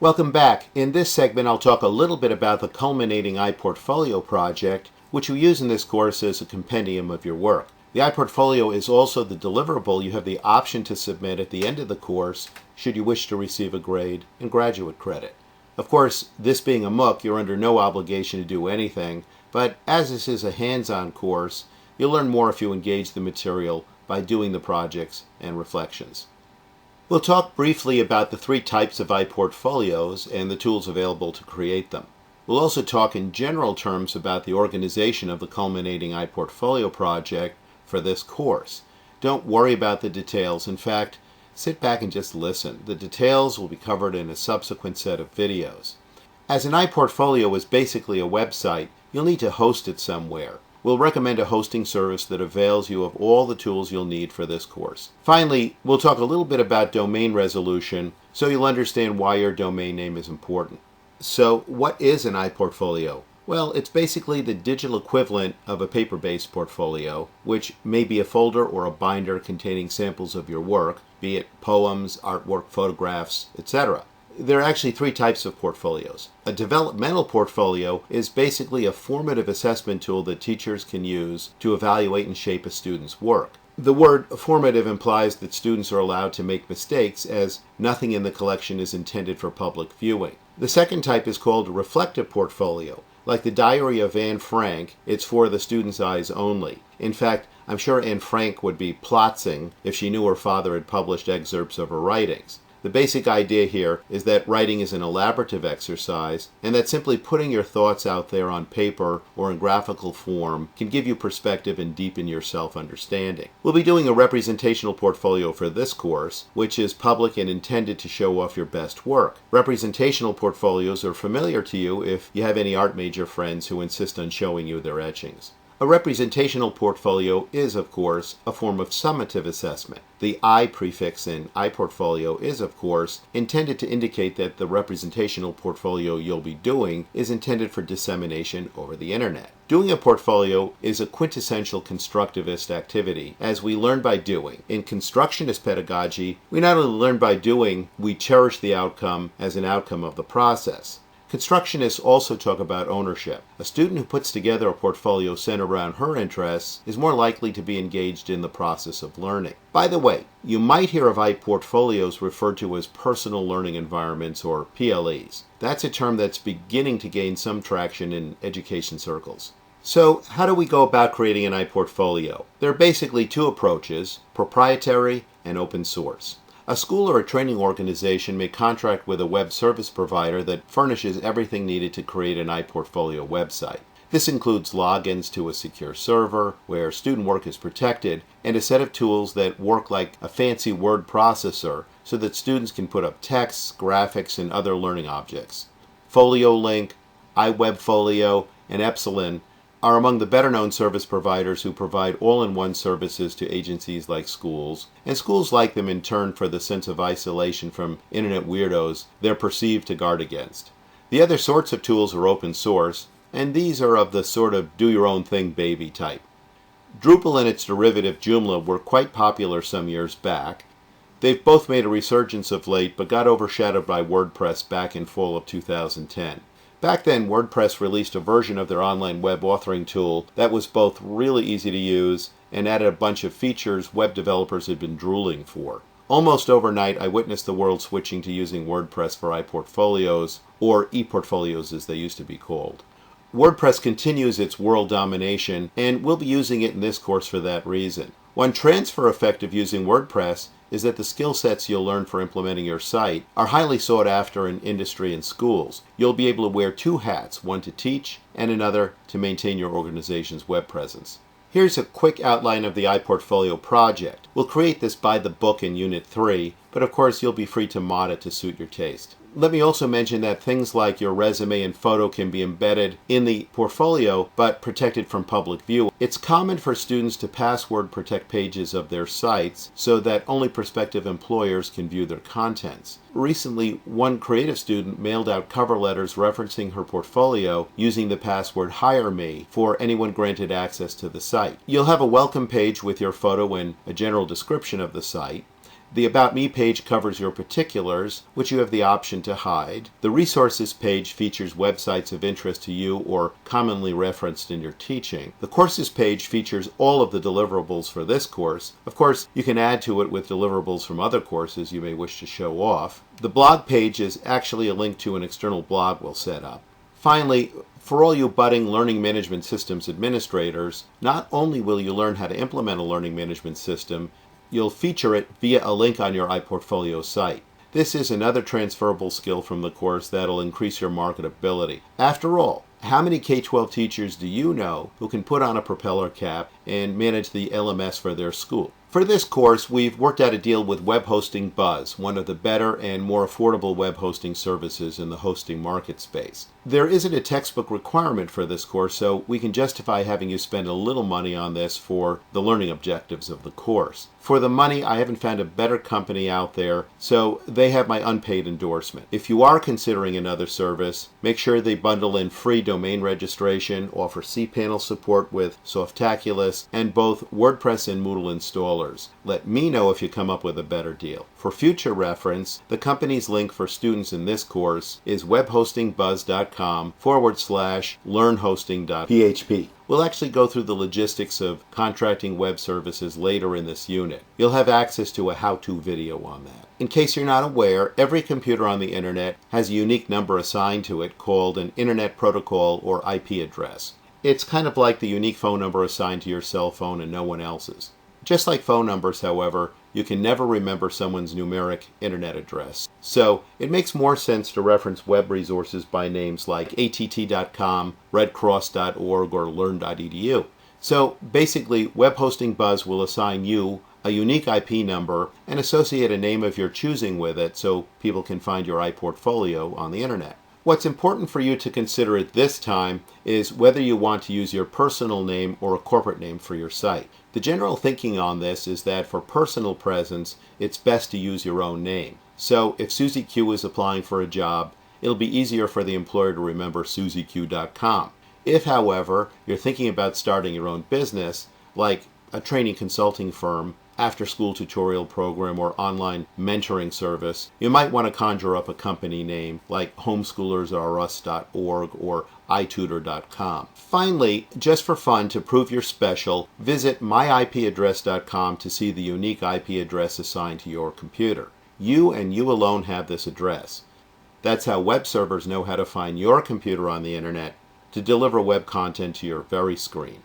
Welcome back. In this segment, I'll talk a little bit about the Culminating iPortfolio project, which you use in this course as a compendium of your work. The iPortfolio is also the deliverable you have the option to submit at the end of the course should you wish to receive a grade and graduate credit. Of course, this being a MOOC, you're under no obligation to do anything, but as this is a hands-on course, you'll learn more if you engage the material by doing the projects and reflections. We'll talk briefly about the three types of iPortfolios and the tools available to create them. We'll also talk in general terms about the organization of the Culminating iPortfolio project for this course. Don't worry about the details. In fact, sit back and just listen. The details will be covered in a subsequent set of videos. As an iPortfolio is basically a website, you'll need to host it somewhere. We'll recommend a hosting service that avails you of all the tools you'll need for this course. Finally, we'll talk a little bit about domain resolution so you'll understand why your domain name is important. So, what is an iPortfolio? Well, it's basically the digital equivalent of a paper-based portfolio, which may be a folder or a binder containing samples of your work, be it poems, artwork, photographs, etc. There are actually three types of portfolios. A developmental portfolio is basically a formative assessment tool that teachers can use to evaluate and shape a student's work. The word formative implies that students are allowed to make mistakes, as nothing in the collection is intended for public viewing. The second type is called a reflective portfolio. Like the Diary of Anne Frank, it's for the student's eyes only. In fact, I'm sure Anne Frank would be plotzing if she knew her father had published excerpts of her writings. The basic idea here is that writing is an elaborative exercise, and that simply putting your thoughts out there on paper or in graphical form can give you perspective and deepen your self-understanding. We'll be doing a representational portfolio for this course, which is public and intended to show off your best work. Representational portfolios are familiar to you if you have any art major friends who insist on showing you their etchings. A representational portfolio is, of course, a form of summative assessment. The I prefix in iPortfolio is, of course, intended to indicate that the representational portfolio you'll be doing is intended for dissemination over the internet. Doing a portfolio is a quintessential constructivist activity, as we learn by doing. In constructionist pedagogy, we not only learn by doing, we cherish the outcome as an outcome of the process. Constructionists also talk about ownership. A student who puts together a portfolio centered around her interests is more likely to be engaged in the process of learning. By the way, you might hear of iPortfolios referred to as personal learning environments, or PLEs. That's a term that's beginning to gain some traction in education circles. So, how do we go about creating an iPortfolio? There are basically two approaches: proprietary and open source. A school or a training organization may contract with a web service provider that furnishes everything needed to create an iPortfolio website. This includes logins to a secure server where student work is protected, and a set of tools that work like a fancy word processor so that students can put up texts, graphics, and other learning objects. FolioLink, iWebfolio, and Epsilon are among the better-known service providers who provide all-in-one services to agencies like schools, and schools like them in turn for the sense of isolation from internet weirdos they're perceived to guard against. The other sorts of tools are open source, and these are of the sort of do-your-own-thing baby type. Drupal and its derivative Joomla were quite popular some years back. They've both made a resurgence of late, but got overshadowed by WordPress back in fall of 2010. Back then, WordPress released a version of their online web authoring tool that was both really easy to use and added a bunch of features web developers had been drooling for. Almost overnight, I witnessed the world switching to using WordPress for iPortfolios, or ePortfolios as they used to be called. WordPress continues its world domination, and we'll be using it in this course for that reason. One transfer effect of using WordPress is that the skill sets you'll learn for implementing your site are highly sought after in industry and schools. You'll be able to wear two hats, one to teach and another to maintain your organization's web presence. Here's a quick outline of the iPortfolio project. We'll create this by the book in Unit 3, but of course you'll be free to mod it to suit your taste. Let me also mention that things like your resume and photo can be embedded in the portfolio but protected from public view. It's common for students to password protect pages of their sites so that only prospective employers can view their contents. Recently, one creative student mailed out cover letters referencing her portfolio using the password Hire Me for anyone granted access to the site. You'll have a welcome page with your photo and a general description of the site. The About Me page covers your particulars, which you have the option to hide. The Resources page features websites of interest to you or commonly referenced in your teaching. The Courses page features all of the deliverables for this course. Of course, you can add to it with deliverables from other courses you may wish to show off. The blog page is actually a link to an external blog we'll set up. Finally, for all you budding learning management systems administrators, not only will you learn how to implement a learning management system, you'll feature it via a link on your iPortfolio site. This is another transferable skill from the course that'll increase your marketability. After all, how many K-12 teachers do you know who can put on a propeller cap and manage the LMS for their school? For this course, we've worked out a deal with Web Hosting Buzz, one of the better and more affordable web hosting services in the hosting market space. There isn't a textbook requirement for this course, so we can justify having you spend a little money on this for the learning objectives of the course. For the money, I haven't found a better company out there, so they have my unpaid endorsement. If you are considering another service, make sure they bundle in free domain registration, offer cPanel support with Softaculous, and both WordPress and Moodle installers. Let me know if you come up with a better deal. For future reference, the company's link for students in this course is webhostingbuzz.com/learnhosting.php. We'll actually go through the logistics of contracting web services later in this unit. You'll have access to a how-to video on that. In case you're not aware, every computer on the internet has a unique number assigned to it called an Internet Protocol or IP address. It's kind of like the unique phone number assigned to your cell phone and no one else's. Just like phone numbers, however, you can never remember someone's numeric internet address. So it makes more sense to reference web resources by names like att.com, redcross.org, or learn.edu. So basically, Web Hosting Buzz will assign you a unique IP number and associate a name of your choosing with it so people can find your iPortfolio on the internet. What's important for you to consider at this time is whether you want to use your personal name or a corporate name for your site. The general thinking on this is that for personal presence, it's best to use your own name. So if Susie Q is applying for a job, it'll be easier for the employer to remember susieq.com. If, however, you're thinking about starting your own business, like a training consulting firm, after-school tutorial program, or online mentoring service, you might want to conjure up a company name like homeschoolers.org or itutor.com. Finally, just for fun, to prove you're special, visit myipaddress.com to see the unique IP address assigned to your computer. You and you alone have this address. That's how web servers know how to find your computer on the internet to deliver web content to your very screen.